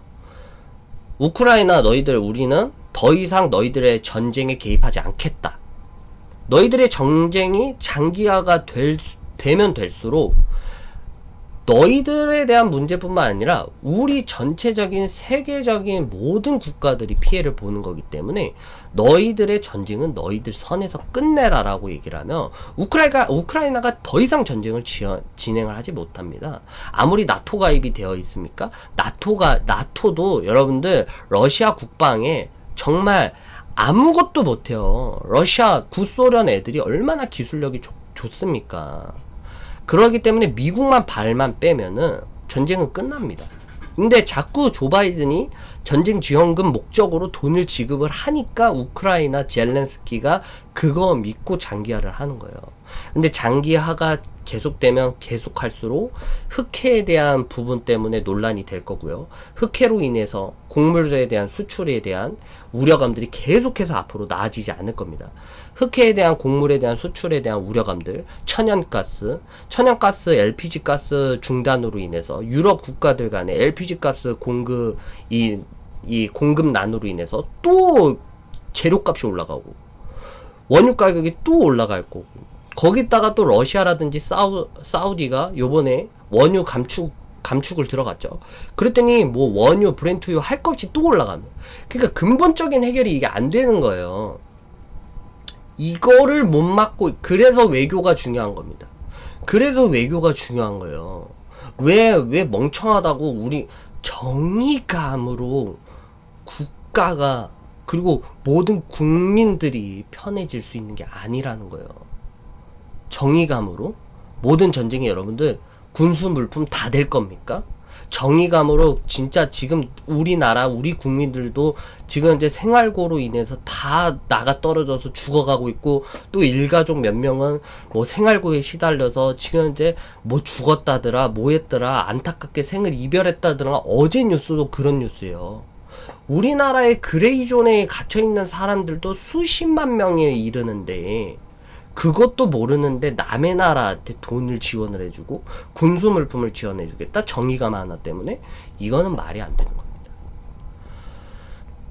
우크라이나 우리는 더 이상 너희들의 전쟁에 개입하지 않겠다. 너희들의 전쟁이 장기화가 되면 될수록 너희들에 대한 문제뿐만 아니라 우리 전체적인 세계적인 모든 국가들이 피해를 보는 거기 때문에 너희들의 전쟁은 너희들 선에서 끝내라라고 얘기를 하면 우크라이나가 더 이상 전쟁을 진행을 하지 못합니다. 아무리 나토 가입이 되어 있습니까? 나토도 여러분들 러시아 국방에 정말 아무것도 못해요. 러시아 구소련 애들이 얼마나 기술력이 좋습니까? 그러기 때문에 미국만 발만 빼면은 전쟁은 끝납니다. 근데 자꾸 조 바이든이 전쟁 지원금 목적으로 돈을 지급을 하니까 우크라이나 젤렌스키가 그거 믿고 장기화를 하는 거예요. 근데 장기화가 계속되면 계속할수록 흑해에 대한 부분 때문에 논란이 될 거고요. 흑해로 인해서 곡물에 대한 수출에 대한 우려감들이 계속해서 앞으로 나아지지 않을 겁니다. 흑해에 대한 곡물에 대한 수출에 대한 우려감들, 천연가스, LPG 가스 중단으로 인해서 유럽 국가들 간의 LPG 가스 공급, 이 공급난으로 인해서 또 재료값이 올라가고 원유 가격이 또 올라갈 거고, 거기다가 또 러시아라든지 사우디가 요번에 원유 감축을 들어갔죠. 그랬더니 뭐 원유, 브렌트유 할 것 없이 또 올라가면, 그러니까 근본적인 해결이 이게 안 되는 거예요. 이거를 못 막고, 그래서 외교가 중요한 겁니다. 그래서 외교가 중요한 거예요. 왜 멍청하다고 우리 정의감으로 국가가, 그리고 모든 국민들이 편해질 수 있는 게 아니라는 거예요. 정의감으로 모든 전쟁이 여러분들 군수 물품 다 될 겁니까? 정의감으로 진짜 지금 우리나라 우리 국민들도 지금 이제 생활고로 인해서 다 나가 떨어져서 죽어가고 있고, 또 일가족 몇 명은 뭐 생활고에 시달려서 지금 이제 뭐 죽었다더라 뭐 했더라 안타깝게 생을 이별했다더라. 어제 뉴스도 그런 뉴스예요. 우리나라의 그레이존에 갇혀있는 사람들도 수십만 명에 이르는데 그것도 모르는데 남의 나라한테 돈을 지원을 해주고 군수물품을 지원해주겠다, 정의감 하나 때문에. 이거는 말이 안 되는 겁니다.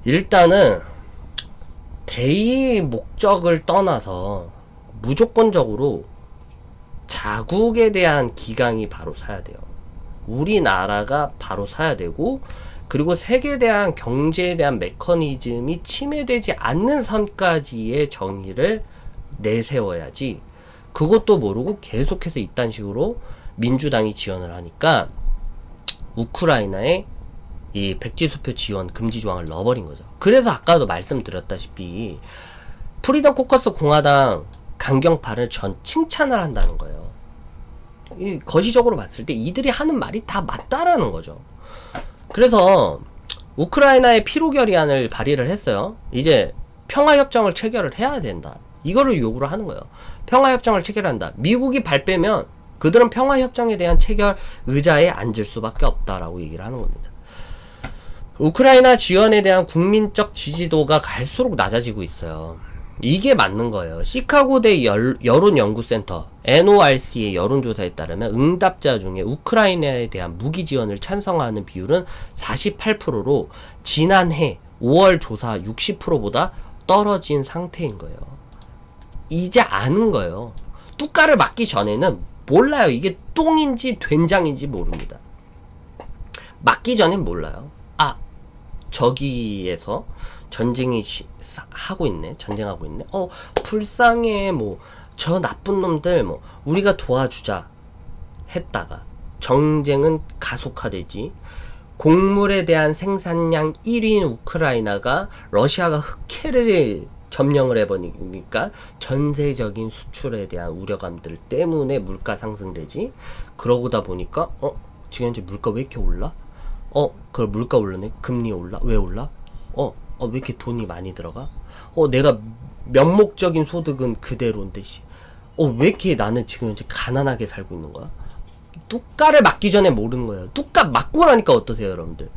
일단은 대의 목적을 떠나서 무조건적으로 자국에 대한 기강이 바로 서야 돼요. 우리나라가 바로 서야 되고, 그리고 세계에 대한 경제에 대한 메커니즘이 침해되지 않는 선까지의 정의를 내세워야지, 그것도 모르고 계속해서 이딴 식으로 민주당이 지원을 하니까 우크라이나에 이 백지수표 지원 금지 조항을 넣어버린 거죠. 그래서 아까도 말씀드렸다시피 프리덤 코커스 공화당 강경파를 전 칭찬을 한다는 거예요. 이 거시적으로 봤을 때 이들이 하는 말이 다 맞다라는 거죠. 그래서 우크라이나의 피로결의안을 발의를 했어요. 이제 평화협정을 체결을 해야 된다, 이거를 요구를 하는 거예요. 평화협정을 체결한다. 미국이 발 빼면 그들은 평화협정에 대한 체결 의자에 앉을 수밖에 없다라고 얘기를 하는 겁니다. 우크라이나 지원에 대한 국민적 지지도가 갈수록 낮아지고 있어요. 이게 맞는 거예요. 시카고대 여론연구센터 NORC의 여론조사에 따르면 응답자 중에 우크라이나에 대한 무기 지원을 찬성하는 비율은 48%로 지난해 5월 조사 60%보다 떨어진 상태인 거예요. 이제 아는 거예요. 뚜까를 맞기 전에는 몰라요. 이게 똥인지 된장인지 모릅니다. 맞기 전엔 몰라요. 아, 저기에서 전쟁이 하고 있네. 전쟁하고 있네. 불쌍해. 뭐 저 나쁜 놈들 뭐 우리가 도와주자 했다가 전쟁은 가속화되지. 곡물에 대한 생산량 1위인 우크라이나가 러시아가 흑해를 점령을 해버리니까 전세적인 수출에 대한 우려감들 때문에 물가 상승되지. 그러고다 보니까 지금 현재 물가 왜 이렇게 올라? 그 물가 올라네. 금리 올라. 왜 올라? 왜 이렇게 돈이 많이 들어가? 내가 명목적인 소득은 그대로인데 왜 이렇게 나는 지금 현재 가난하게 살고 있는 거야? 뚜까를 맞기 전에 모르는 거예요. 뚜까 맞고 나니까 어떠세요, 여러분들?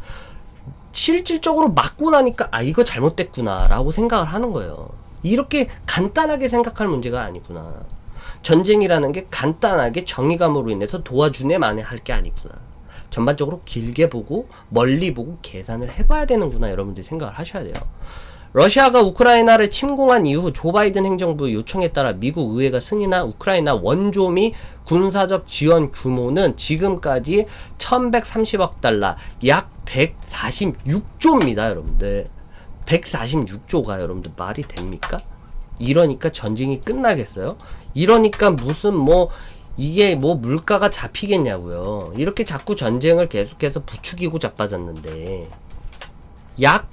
실질적으로 맞고 나니까 이거 잘못됐구나 라고 생각을 하는 거예요. 이렇게 간단하게 생각할 문제가 아니구나. 전쟁이라는 게 간단하게 정의감으로 인해서 도와주네 만에 할 게 아니구나. 전반적으로 길게 보고 멀리 보고 계산을 해봐야 되는구나, 여러분들이 생각을 하셔야 돼요. 러시아가 우크라이나를 침공한 이후 조 바이든 행정부 요청에 따라 미국 의회가 승인한 우크라이나 원조 및 군사적 지원 규모는 지금까지 1130억 달러, 약 146조입니다, 여러분들. 146조가 여러분들 말이 됩니까? 이러니까 전쟁이 끝나겠어요? 이러니까 무슨 이게 물가가 잡히겠냐고요. 이렇게 자꾸 전쟁을 계속해서 부추기고 자빠졌는데 약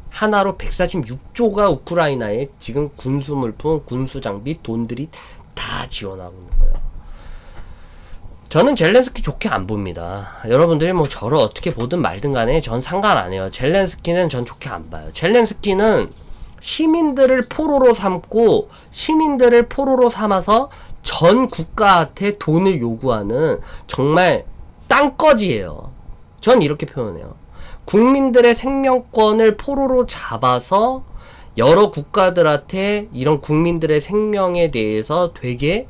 하나로 146조가 우크라이나에 지금 군수물품, 군수장비, 돈들이 다 지원하고 있는 거예요. 저는 젤렌스키 좋게 안 봅니다. 여러분들이 저를 어떻게 보든 말든 간에 전 상관 안 해요. 젤렌스키는 전 좋게 안 봐요. 젤렌스키는 시민들을 포로로 삼고 시민들을 포로로 삼아서 전 국가한테 돈을 요구하는 정말 땅꺼지예요. 전 이렇게 표현해요. 국민들의 생명권을 포로로 잡아서 여러 국가들한테 이런 국민들의 생명에 대해서 되게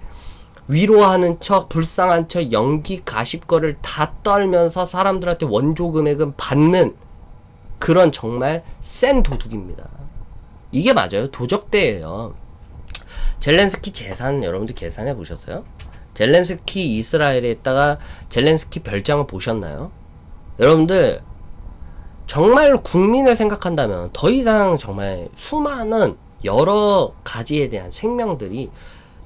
위로하는 척, 불쌍한 척, 연기, 가십거를 다 떨면서 사람들한테 원조 금액은 받는 그런 정말 센 도둑입니다. 이게 맞아요. 도적대예요. 젤렌스키 재산 여러분들 계산해 보셨어요? 젤렌스키 이스라엘에 있다가 젤렌스키 별장을 보셨나요? 여러분들 정말 국민을 생각한다면 더 이상 정말 수많은 여러 가지에 대한 생명들이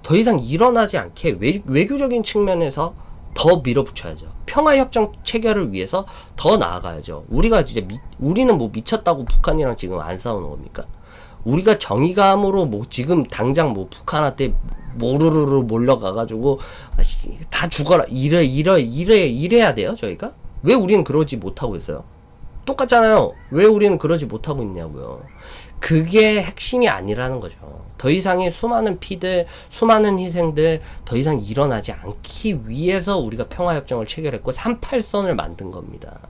더 이상 일어나지 않게 외교적인 측면에서 더 밀어붙여야죠. 평화협정 체결을 위해서 더 나아가야죠. 우리가 진짜 우리는 미쳤다고 북한이랑 지금 안 싸우는 겁니까? 우리가 정의감으로 지금 당장 북한한테 모르르르 몰려가가지고 다 죽어라 이래야 돼요 저희가? 왜 우리는 그러지 못하고 있어요? 똑같잖아요. 왜 우리는 그러지 못하고 있냐고요. 그게 핵심이 아니라는 거죠. 더 이상의 수많은 피들, 수많은 희생들 더 이상 일어나지 않기 위해서 우리가 평화협정을 체결했고 38선을 만든 겁니다.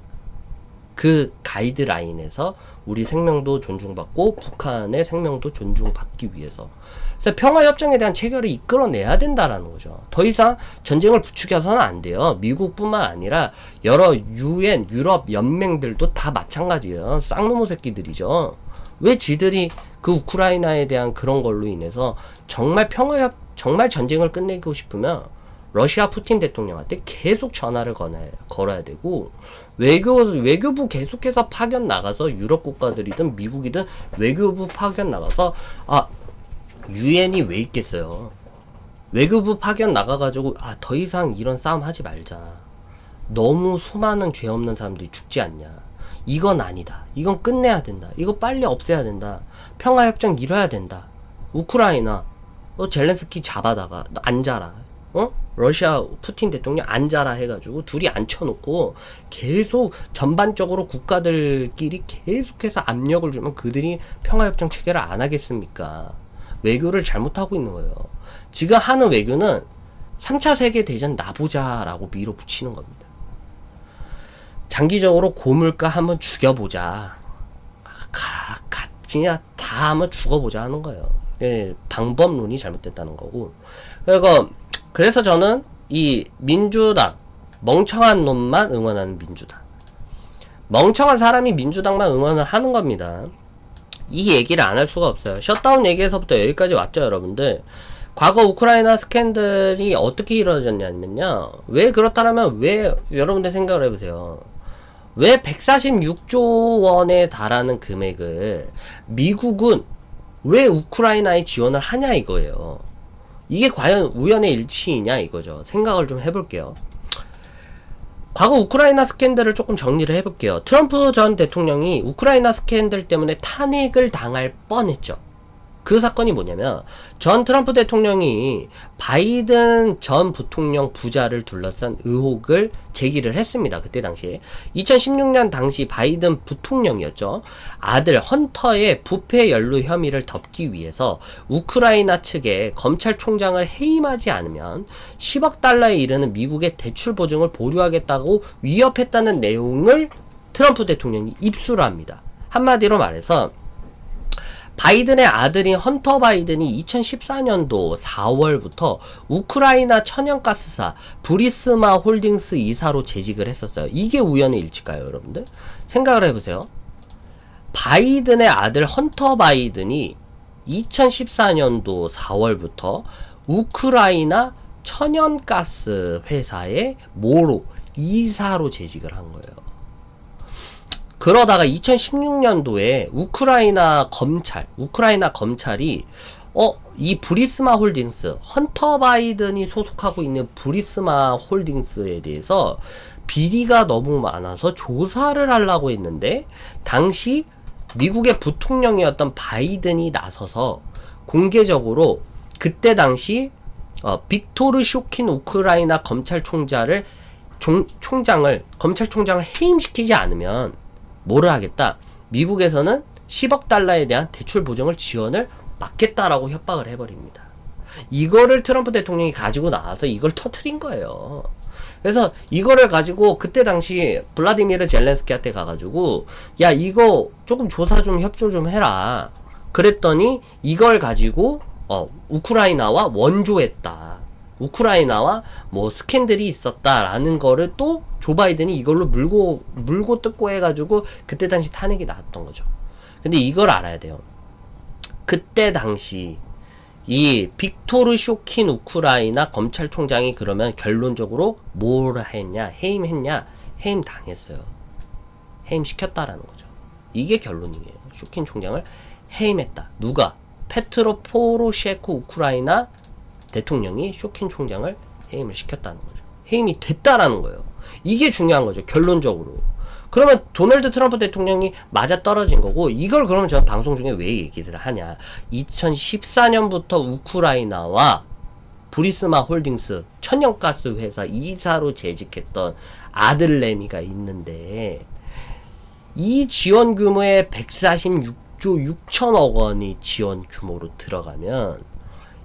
그 가이드라인에서 우리 생명도 존중받고 북한의 생명도 존중받기 위해서. 그래서 평화협정에 대한 체결을 이끌어내야 된다라는 거죠. 더 이상 전쟁을 부추겨서는 안 돼요. 미국뿐만 아니라 여러 유엔, 유럽 연맹들도 다 마찬가지예요. 쌍놈의 새끼들이죠. 왜 지들이 그 우크라이나에 대한 그런 걸로 인해서 정말 정말 전쟁을 끝내고 싶으면 러시아 푸틴 대통령한테 계속 전화를 걸어야 되고 외교부 계속해서 파견 나가서 유럽 국가들이든 미국이든 외교부 파견 나가서 유엔이 왜 있겠어요. 외교부 파견 나가가지고 더 이상 이런 싸움 하지 말자. 너무 수많은 죄 없는 사람들이 죽지 않냐. 이건 아니다. 이건 끝내야 된다. 이거 빨리 없애야 된다. 평화협정 이뤄야 된다. 우크라이나 젤렌스키 잡아다가 앉아라. 러시아 푸틴 대통령 앉아라 해가지고 둘이 앉혀놓고 계속 전반적으로 국가들끼리 계속해서 압력을 주면 그들이 평화협정 체결을 안 하겠습니까? 외교를 잘못하고 있는 거예요. 지금 하는 외교는 3차 세계대전 나보자라고 밀어붙이는 겁니다. 장기적으로 고물가 한번 죽여보자. 진짜 다 한번 죽어보자 하는 거예요. 방법론이 잘못됐다는 거고. 그래서 저는 이 민주당 멍청한 놈만 응원하는 민주당, 멍청한 사람이 민주당만 응원을 하는 겁니다. 이 얘기를 안 할 수가 없어요. 셧다운 얘기에서부터 여기까지 왔죠 여러분들. 과거 우크라이나 스캔들이 어떻게 이루어졌냐면요, 왜 그렇다면 왜 여러분들 생각을 해보세요. 왜 146조 원에 달하는 금액을 미국은 왜 우크라이나에 지원을 하냐 이거예요. 이게 과연 우연의 일치이냐 이거죠. 생각을 좀 해볼게요. 과거 우크라이나 스캔들을 조금 정리를 해볼게요. 트럼프 전 대통령이 우크라이나 스캔들 때문에 탄핵을 당할 뻔했죠. 그 사건이 뭐냐면 전 트럼프 대통령이 바이든 전 부통령 부자를 둘러싼 의혹을 제기를 했습니다. 그때 당시에 2016년 당시 바이든 부통령이었죠. 아들 헌터의 부패 연루 혐의를 덮기 위해서 우크라이나 측에 검찰총장을 해임하지 않으면 10억 달러에 이르는 미국의 대출 보증을 보류하겠다고 위협했다는 내용을 트럼프 대통령이 입수를 합니다. 한마디로 말해서 바이든의 아들인 헌터 바이든이 2014년도 4월부터 우크라이나 천연가스사 브리스마 홀딩스 이사로 재직을 했었어요. 이게 우연의 일치일까요, 여러분들? 생각을 해보세요. 바이든의 아들 헌터 바이든이 2014년도 4월부터 우크라이나 천연가스 회사의 뭐로 이사로 재직을 한 거예요. 그러다가 2016년도에 우크라이나 검찰이 이 브리스마 홀딩스, 헌터 바이든이 소속하고 있는 브리스마 홀딩스에 대해서 비리가 너무 많아서 조사를 하려고 했는데, 당시 미국의 부통령이었던 바이든이 나서서 공개적으로 그때 당시 빅토르 쇼킨 우크라이나 검찰총장을 해임시키지 않으면 뭐를 하겠다, 미국에서는 10억 달러에 대한 대출 보증을 지원을 막겠다라고 협박을 해버립니다. 이거를 트럼프 대통령이 가지고 나와서 이걸 터트린 거예요. 그래서 이거를 가지고 그때 당시 블라디미르 젤렌스키한테 가가지고, 야, 이거 조금 조사 좀 협조 좀 해라. 그랬더니 이걸 가지고 우크라이나와 원조했다, 우크라이나와 뭐 스캔들이 있었다라는 거를 또 조 바이든이 이걸로 물고 뜯고 해가지고 그때 당시 탄핵이 나왔던 거죠. 근데 이걸 알아야 돼요. 그때 당시 이 빅토르 쇼킨 우크라이나 검찰총장이 그러면 결론적으로 뭘 했냐? 해임했냐? 해임 당했어요. 해임시켰다라는 거죠. 이게 결론이에요. 쇼킨 총장을 해임했다. 누가? 페트로 포로셰코 우크라이나 대통령이 쇼킨 총장을 해임을 시켰다는 거죠. 해임이 됐다라는 거예요. 이게 중요한 거죠. 결론적으로. 그러면 도널드 트럼프 대통령이 맞아 떨어진 거고, 이걸 그러면 저는 방송 중에 왜 얘기를 하냐. 2014년부터 우크라이나와 브리스마 홀딩스 천연가스 회사 이사로 재직했던 아들내미가 있는데, 이 지원 규모의 146조 6천억 원이 지원 규모로 들어가면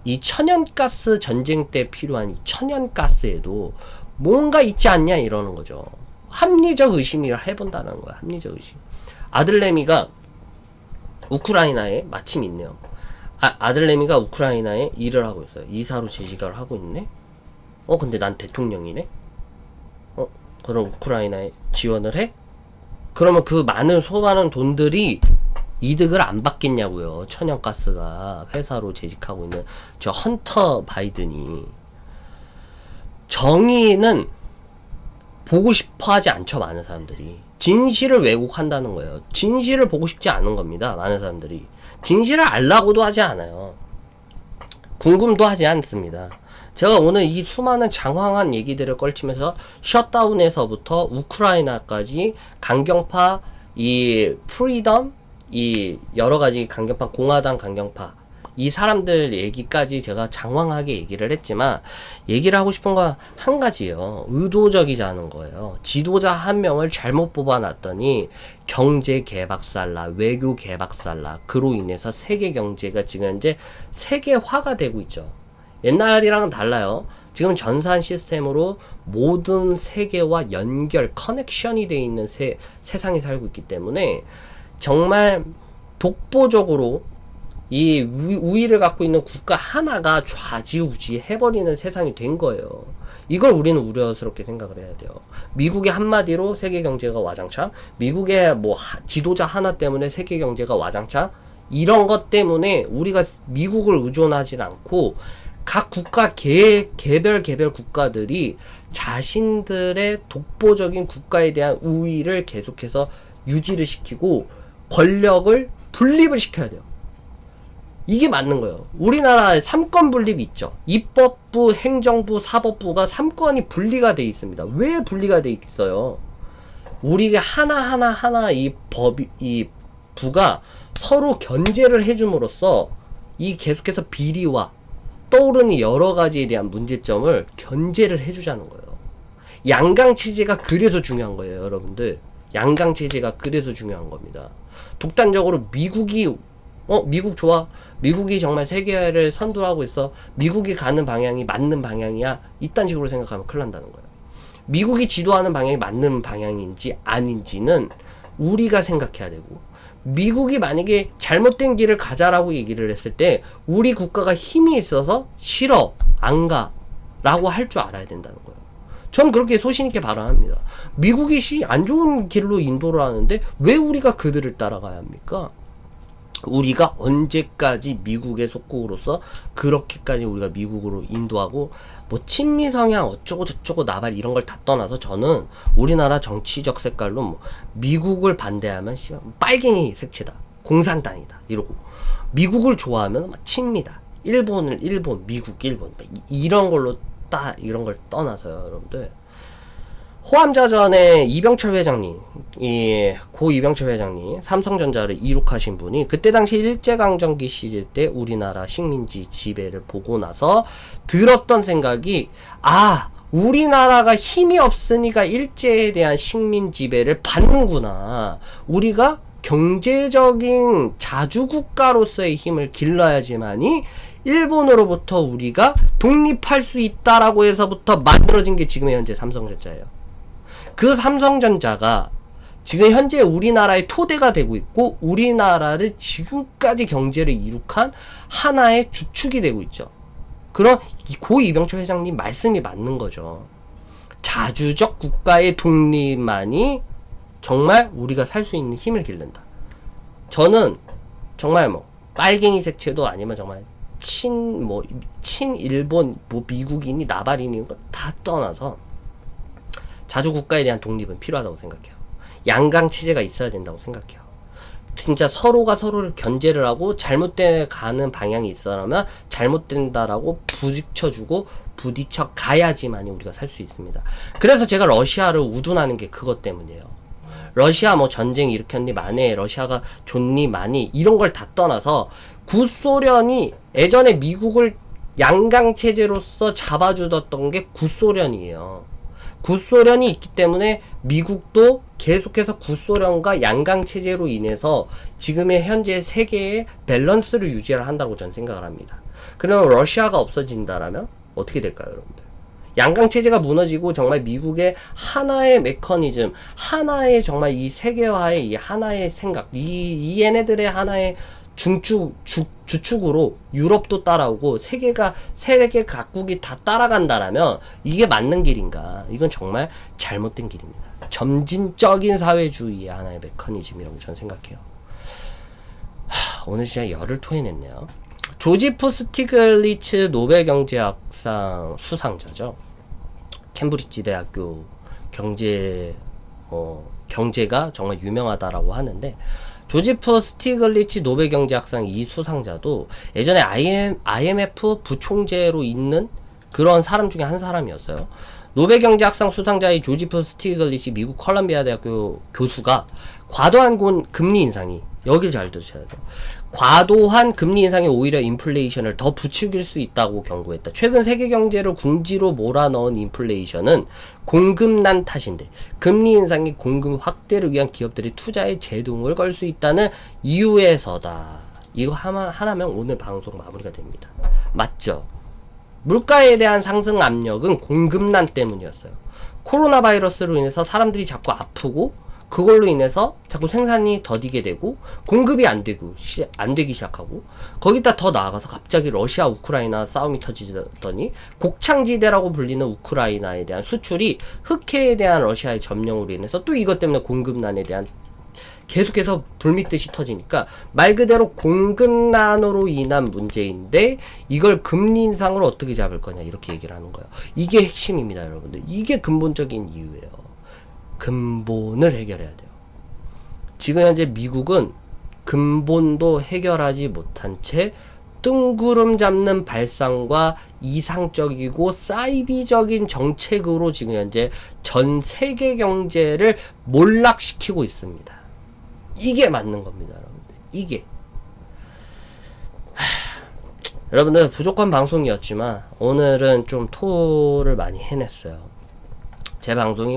이 천연가스 전쟁 때 필요한 이 천연가스에도 뭔가 있지 않냐 이러는 거죠. 합리적 의심을 해본다는 거야. 합리적 의심. 아들내미가 우크라이나에 마침 있네요. 아들내미가 우크라이나에 일을 하고 있어요. 이사로 재직을 하고 있네. 근데 난 대통령이네. 그럼 우크라이나에 지원을 해? 그러면 그 수많은 돈들이 이득을 안 받겠냐고요. 천연가스가 회사로 재직하고 있는 저 헌터 바이든이. 정의는 보고 싶어 하지 않죠, 많은 사람들이. 진실을 왜곡한다는 거예요. 진실을 보고 싶지 않은 겁니다, 많은 사람들이. 진실을 알라고도 하지 않아요. 궁금도 하지 않습니다. 제가 오늘 이 수많은 장황한 얘기들을 걸치면서 셧다운에서부터 우크라이나까지 강경파, 이 프리덤, 이 여러가지 강경파, 공화당 강경파, 이 사람들 얘기까지 제가 장황하게 얘기를 했지만, 얘기를 하고 싶은 건 한 가지예요. 의도적이지 않은 거예요. 지도자 한 명을 잘못 뽑아놨더니 경제 개박살나, 외교 개박살나, 그로 인해서 세계 경제가 지금 현재 세계화가 되고 있죠. 옛날이랑은 달라요. 지금 전산 시스템으로 모든 세계와 연결, 커넥션이 되어 있는 세상에 살고 있기 때문에 정말 독보적으로 이 우위를 갖고 있는 국가 하나가 좌지우지 해버리는 세상이 된 거예요. 이걸 우리는 우려스럽게 생각을 해야 돼요. 미국의 한마디로 세계 경제가 와장창, 미국의 뭐 지도자 하나 때문에 세계 경제가 와장창, 이런 것 때문에 우리가 미국을 의존하지 않고 각 국가 개별 국가들이 자신들의 독보적인 국가에 대한 우위를 계속해서 유지를 시키고 권력을 분립을 시켜야 돼요. 이게 맞는 거예요. 우리나라에 3권 분립이 있죠. 입법부, 행정부, 사법부가 3권이 분리가 돼 있습니다. 왜 분리가 돼 있어요? 우리가 하나 이 부가 서로 견제를 해줌으로써 이 계속해서 비리와 떠오르는 여러 가지에 대한 문제점을 견제를 해주자는 거예요. 양강체제가 그래서 중요한 거예요, 여러분들. 양강체제가 그래서 중요한 겁니다. 독단적으로 미국이 미국 좋아, 미국이 정말 세계를 선도하고 있어, 미국이 가는 방향이 맞는 방향이야, 이딴 식으로 생각하면 큰일 난다는 거예요. 미국이 지도하는 방향이 맞는 방향인지 아닌지는 우리가 생각해야 되고, 미국이 만약에 잘못된 길을 가자라고 얘기를 했을 때 우리 국가가 힘이 있어서 싫어, 안 가 라고 할 줄 알아야 된다는 거예요. 전 그렇게 소신있게 발언합니다. 미국이 안 좋은 길로 인도를 하는데 왜 우리가 그들을 따라가야 합니까? 우리가 언제까지 미국의 속국으로서 그렇게까지 우리가 미국으로 인도하고 뭐 친미 성향 어쩌고 저쩌고 나발 이런 걸 다 떠나서 저는 우리나라 정치적 색깔로 뭐 미국을 반대하면 빨갱이 색채다, 공산당이다 이러고, 미국을 좋아하면 친미다, 일본 미국 일본 이런 걸로 이런 걸 떠나서요, 여러분들. 호암자전에 이병철 회장님, 고 이병철 회장님, 삼성전자를 이룩하신 분이 그때 당시 일제강점기 시절 때 우리나라 식민지 지배를 보고 나서 들었던 생각이, 우리나라가 힘이 없으니까 일제에 대한 식민 지배를 받는구나. 우리가 경제적인 자주국가로서의 힘을 길러야지만이 일본으로부터 우리가 독립할 수 있다라고 해서부터 만들어진 게 지금의 현재 삼성전자예요. 그 삼성전자가 지금 현재 우리나라의 토대가 되고 있고 우리나라를 지금까지 경제를 이룩한 하나의 주축이 되고 있죠. 그럼 고 이병철 회장님 말씀이 맞는 거죠. 자주적 국가의 독립만이 정말 우리가 살 수 있는 힘을 기른다. 저는 정말 뭐 빨갱이 색채도 아니면 정말 친일본 미국인이 나발이니 다 떠나서 자주 국가에 대한 독립은 필요하다고 생각해요. 양강 체제가 있어야 된다고 생각해요. 진짜 서로가 서로를 견제를 하고 잘못돼 가는 방향이 있어라면 잘못된다라고 부딪혀 가야지만이 우리가 살 수 있습니다. 그래서 제가 러시아를 우둔하는 게 그것 때문이에요. 러시아 뭐 전쟁 일으켰니 만에 러시아가 좋니 많이 이런 걸 다 떠나서 구소련이 예전에 미국을 양강 체제로서 잡아주던 게 구소련이에요. 구소련이 있기 때문에 미국도 계속해서 구소련과 양강 체제로 인해서 지금의 현재 세계의 밸런스를 유지를 한다고 저는 생각을 합니다. 그러면 러시아가 없어진다라면 어떻게 될까요, 여러분들? 양강 체제가 무너지고 정말 미국의 하나의 메커니즘, 하나의 정말 이 세계화의 이 하나의 생각, 이 얘네들의 하나의 주축으로 유럽도 따라오고 세계 각국이 다 따라간다라면 이게 맞는 길인가? 이건 정말 잘못된 길입니다. 점진적인 사회주의의 하나의 메커니즘이라고 저는 생각해요. 오늘 진짜 열을 토해냈네요. 조지프 스티글리츠 노벨경제학상 수상자죠. 캠브리지 대학교 경제가 정말 유명하다라고 하는데, 조지프 스티글리츠 노벨경제학상 이 수상자도 예전에 IMF 부총재로 있는 그런 사람 중에 한 사람이었어요. 노벨경제학상 수상자의 조지프 스티글리츠 미국 컬럼비아 대학교 교수가 과도한 금리 인상이, 여길 잘 들으셔야 돼요. 과도한 금리 인상이 오히려 인플레이션을 더 부추길 수 있다고 경고했다. 최근 세계 경제를 궁지로 몰아넣은 인플레이션은 공급난 탓인데 금리 인상이 공급 확대를 위한 기업들의 투자에 제동을 걸 수 있다는 이유에서다. 이거 하나면 오늘 방송 마무리가 됩니다. 맞죠? 물가에 대한 상승 압력은 공급난 때문이었어요. 코로나 바이러스로 인해서 사람들이 자꾸 아프고 그걸로 인해서 자꾸 생산이 더디게 되고 공급이 안 되기 시작하고, 거기다 더 나아가서 갑자기 러시아 우크라이나 싸움이 터지더니 곡창지대라고 불리는 우크라이나에 대한 수출이 흑해에 대한 러시아의 점령으로 인해서 또 이것 때문에 공급난에 대한 계속해서 불밑듯이 터지니까 말 그대로 공급난으로 인한 문제인데 이걸 금리 인상으로 어떻게 잡을 거냐 이렇게 얘기를 하는 거예요. 이게 핵심입니다, 여러분들. 이게 근본적인 이유예요. 근본을 해결해야 돼요. 지금 현재 미국은 근본도 해결하지 못한 채 뜬구름 잡는 발상과 이상적이고 사이비적인 정책으로 지금 현재 전 세계 경제를 몰락시키고 있습니다. 이게 맞는 겁니다, 여러분들. 이게. 여러분들 부족한 방송이었지만 오늘은 좀 토를 많이 해냈어요. 제 방송이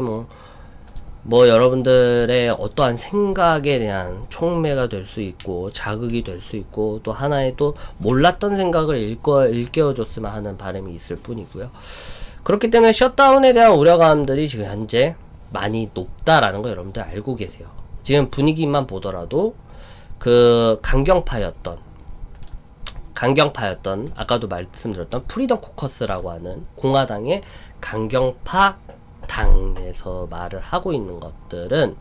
뭐 여러분들의 어떠한 생각에 대한 촉매가 될 수 있고 자극이 될 수 있고 또 하나의 또 몰랐던 생각을 일깨워줬으면 하는 바람이 있을 뿐이고요. 그렇기 때문에 셧다운에 대한 우려감들이 지금 현재 많이 높다라는 거 여러분들 알고 계세요. 지금 분위기만 보더라도 그 강경파였던 아까도 말씀드렸던 프리덤 코커스라고 하는 공화당의 강경파 당에서 말을 하고 있는 것들은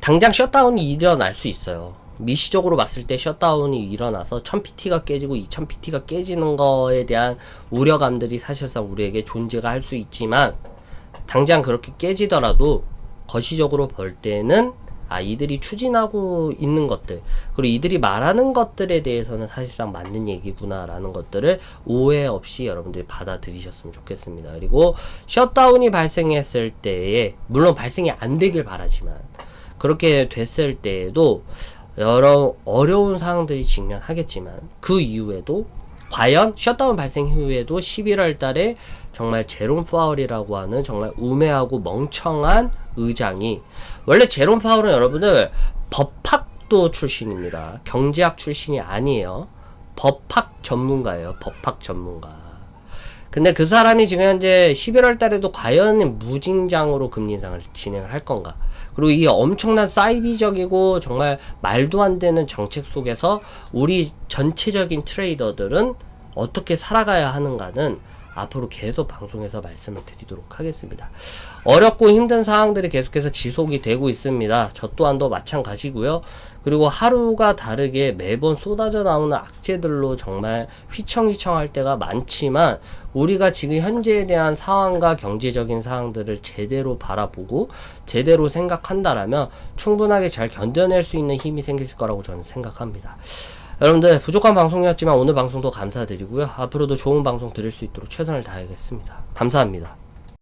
당장 셧다운이 일어날 수 있어요. 미시적으로 봤을 때 셧다운이 일어나서 1000PT가 깨지고 2000PT가 깨지는 거에 대한 우려감들이 사실상 우리에게 존재가 할 수 있지만, 당장 그렇게 깨지더라도 거시적으로 볼 때는 이들이 추진하고 있는 것들, 그리고 이들이 말하는 것들에 대해서는 사실상 맞는 얘기구나 라는 것들을 오해 없이 여러분들이 받아들이셨으면 좋겠습니다. 그리고 셧다운이 발생했을 때에, 물론 발생이 안 되길 바라지만, 그렇게 됐을 때에도 여러 어려운 상황들이 직면하겠지만, 그 이후에도 과연 셧다운 발생 이후에도 11월 달에 정말 제롬 파월이라고 하는 정말 우매하고 멍청한 의장이, 원래 제롬 파월은 여러분들 법학도 출신입니다. 경제학 출신이 아니에요. 법학 전문가예요. 법학 전문가. 근데 그 사람이 지금 현재 11월 달에도 과연 무진장으로 금리 인상을 진행을 할 건가? 그리고 이 엄청난 사이비적이고 정말 말도 안 되는 정책 속에서 우리 전체적인 트레이더들은 어떻게 살아가야 하는가는 앞으로 계속 방송에서 말씀을 드리도록 하겠습니다. 어렵고 힘든 상황들이 계속해서 지속이 되고 있습니다. 저 또한도 마찬가지고요. 그리고 하루가 다르게 매번 쏟아져 나오는 악재들로 정말 휘청휘청할 때가 많지만, 우리가 지금 현재에 대한 상황과 경제적인 상황들을 제대로 바라보고 제대로 생각한다라면 충분하게 잘 견뎌낼 수 있는 힘이 생길 거라고 저는 생각합니다. 여러분들, 부족한 방송이었지만 오늘 방송도 감사드리고요. 앞으로도 좋은 방송 드릴 수 있도록 최선을 다하겠습니다. 감사합니다.